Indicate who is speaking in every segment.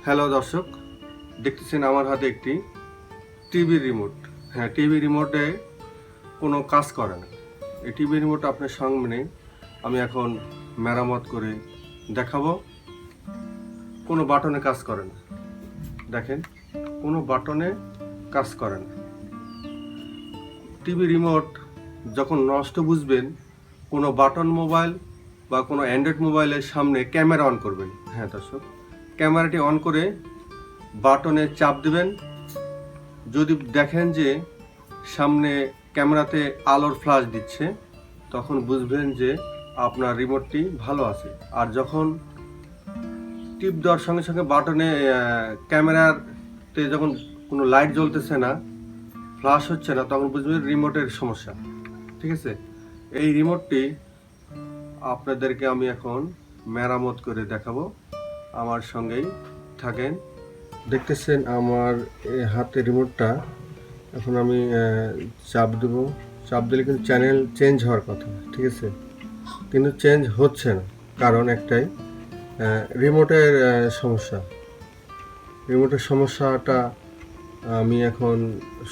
Speaker 1: Hello দর্শক, দেখতেছেন আমার হাতে একটি টিভি রিমোট। হ্যাঁ, টিভি রিমোটে কোনো কাজ করে না। এই টিভি রিমোট আপনার সামনে আমি এখন মেরামত করে দেখাবো। কোনো বাটনে কাজ করে না। দেখেন, কোনো বাটনে কাজ করে না। টিভি রিমোট যখন নষ্ট বুঝবেন, কোনো বাটন মোবাইল বা কোনো অ্যান্ড্রয়েড মোবাইলের সামনে ক্যামেরা অন করবেন। হ্যাঁ দর্শক, ক্যামেরাটি অন করে বাটনে চাপ দেবেন। যদি দেখেন যে সামনে ক্যামেরাতে আলোর ফ্ল্যাশ দিচ্ছে, তখন বুঝবেন যে আপনার রিমোটটি ভালো আছে। আর যখন টিপ দেওয়ার সঙ্গে সঙ্গে বাটনে ক্যামেরাতে যখন কোনো লাইট জ্বলতেছে না, ফ্ল্যাশ হচ্ছে না, তখন বুঝবেন রিমোটের সমস্যা। ঠিক আছে, এই রিমোটটি আপনাদেরকে আমি এখন মেরামত করে দেখাবো। আমার সঙ্গেই থাকেন। দেখতেছেন আমার হাতে রিমোটটা। এখন আমি চাপ দেব। চাপ দিলে কিন্তু চ্যানেল চেঞ্জ হওয়ার কথা, ঠিক আছে, কিন্তু চেঞ্জ হচ্ছে না। কারণ একটাই, রিমোটের সমস্যা। রিমোটের সমস্যাটা আমি এখন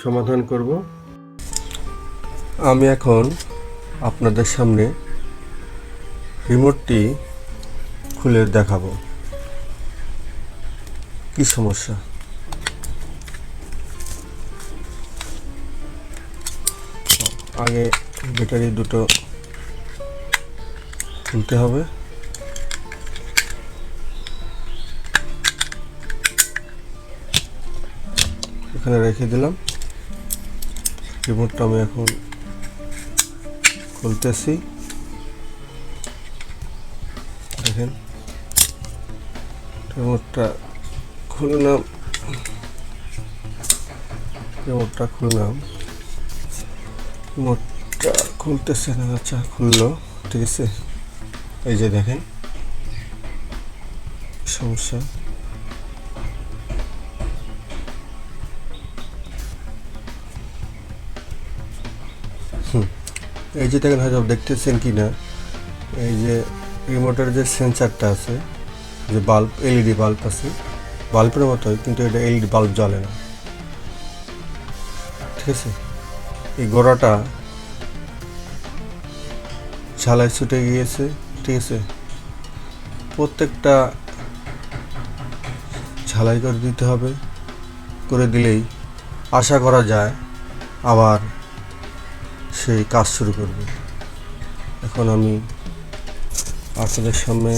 Speaker 1: সমাধান করব। আমি এখন আপনাদের সামনে রিমোটটি খুলে দেখাবো কি সমস্যা। আগে ব্যাটারি দুটো খুলতে হবে। এখানে রেখে দিলাম। রিমোটটা আমি এখন খুলতেছি। দেখেন, রিমোটটা খুললাম। রিমোটটা খুলতেছে না। আচ্ছা, খুললো, ঠিক আছে। এই যে দেখেন সমস্যা। এই যে দেখেন, হয়তো দেখতেছেন কি না, এই যে রিমোটের যে সেন্সারটা আছে, যে বাল্ব, এলইডি বাল্ব আছে, বাল্বের মতোই, কিন্তু এটা এলইডি বাল্ব জ্বলে না, ঠিক আছে। এই গোড়াটা ঝালাই ছুটে গিয়েছে, ঠিক আছে। প্রত্যেকটা ঝালাই করে দিতে হবে। করে দিলেই আশা করা যায় আবার সেই কাজ শুরু করবে। এখন আমি আপনাদের সামনে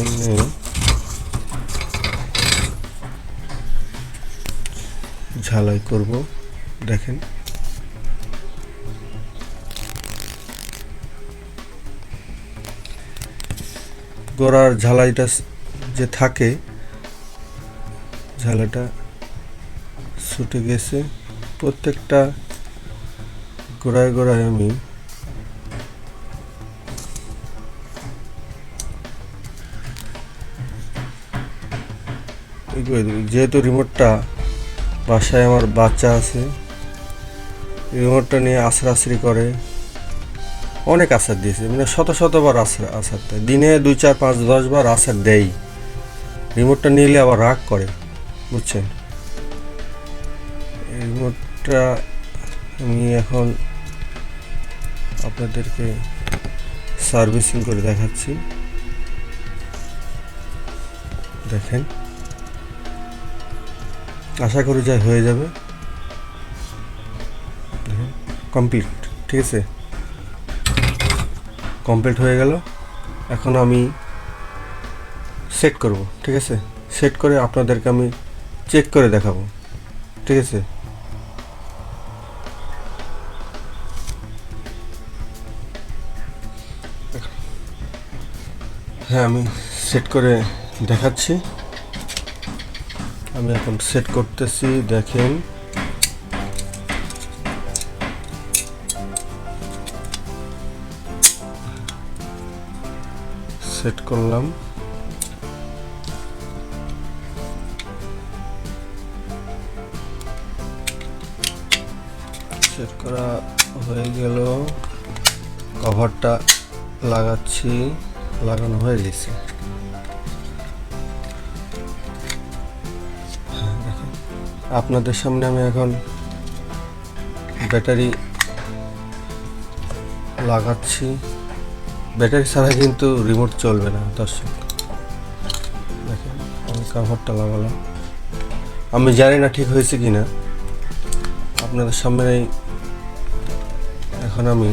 Speaker 1: ঝালাই করব। দেখেন, গোড়ার ঝালাইটা যে থাকে, ঝালাইটা ছুটে গেছে। প্রত্যেকটা গোড়ায় গোড়ায় আমি যেহেতু রিমোটটা বাসায় আমার বাচ্চা আছে, রিমোটটা নিয়ে আছড়াছড়ি করে, অনেক আছাড় দিয়েছে, মানে শতবার আছাড় দেয়। দিনে 2, 4, 5, 10 বার আছাড় দেয়। রিমোটটা নিলে আবার রাগ করে, বুঝছেন। এই রিমোটটা আমি এখন আপনাদেরকে সার্ভিসিং করে দেখাচ্ছি। দেখেন, আশা করি যা হয়ে যাবে। দেখেন, কমপ্লিট, ঠিক আছে, কমপ্লিট হয়ে গেল। এখন আমি সেট করব, ঠিক আছে। সেট করে আপনাদেরকে আমি চেক করে দেখাবো, ঠিক আছে। হ্যাঁ, আমি সেট করে দেখাচ্ছি। আমি এখন সেট করতেছি। দেখেন, সেট করলাম। সেট করা হয়ে গেল। কভারটা লাগাচ্ছি, লাগানো হয়ে গেছে। আপনাদের সামনে আমি এখন ব্যাটারি লাগাচ্ছি। ব্যাটারি ছাড়া কিন্তু রিমোট চলবে না দর্শক। দেখেন আমি কাভারটা লাগালাম। আমি জানি না ঠিক হয়েছে কি না, আপনাদের সামনে এখন আমি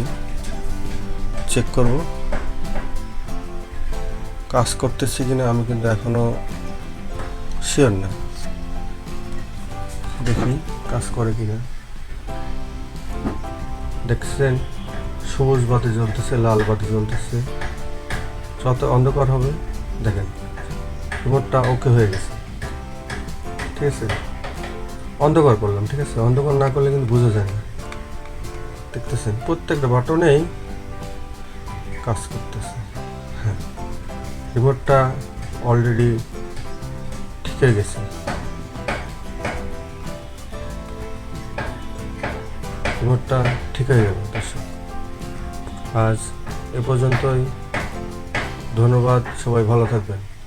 Speaker 1: চেক করব কাজ করতেছি কিনা। আমি কিন্তু এখনো শিওর না, দেখি কাজ করে কিনা। দেখছেন সবুজ বাতি জ্বলতেছে, লাল বাতি জ্বলতেছে। যত অন্ধকার হবে দেখেন রিমোটটা ওকে হয়ে গেছে। ঠিক আছে, অন্ধকার করলাম। ঠিক আছে, অন্ধকার না করলে কিন্তু বোঝা যায় না। দেখতেছেন প্রত্যেকটা বাটনেই কাজ করতেছে। হ্যাঁ, রিমোটটা অলরেডি ঠিক হয়ে গেছে। রিমোটটা ঠিক হয়ে গেল দর্শক। আজ এ পর্যন্তই। ধন্যবাদ, সবাই ভালো থাকবেন।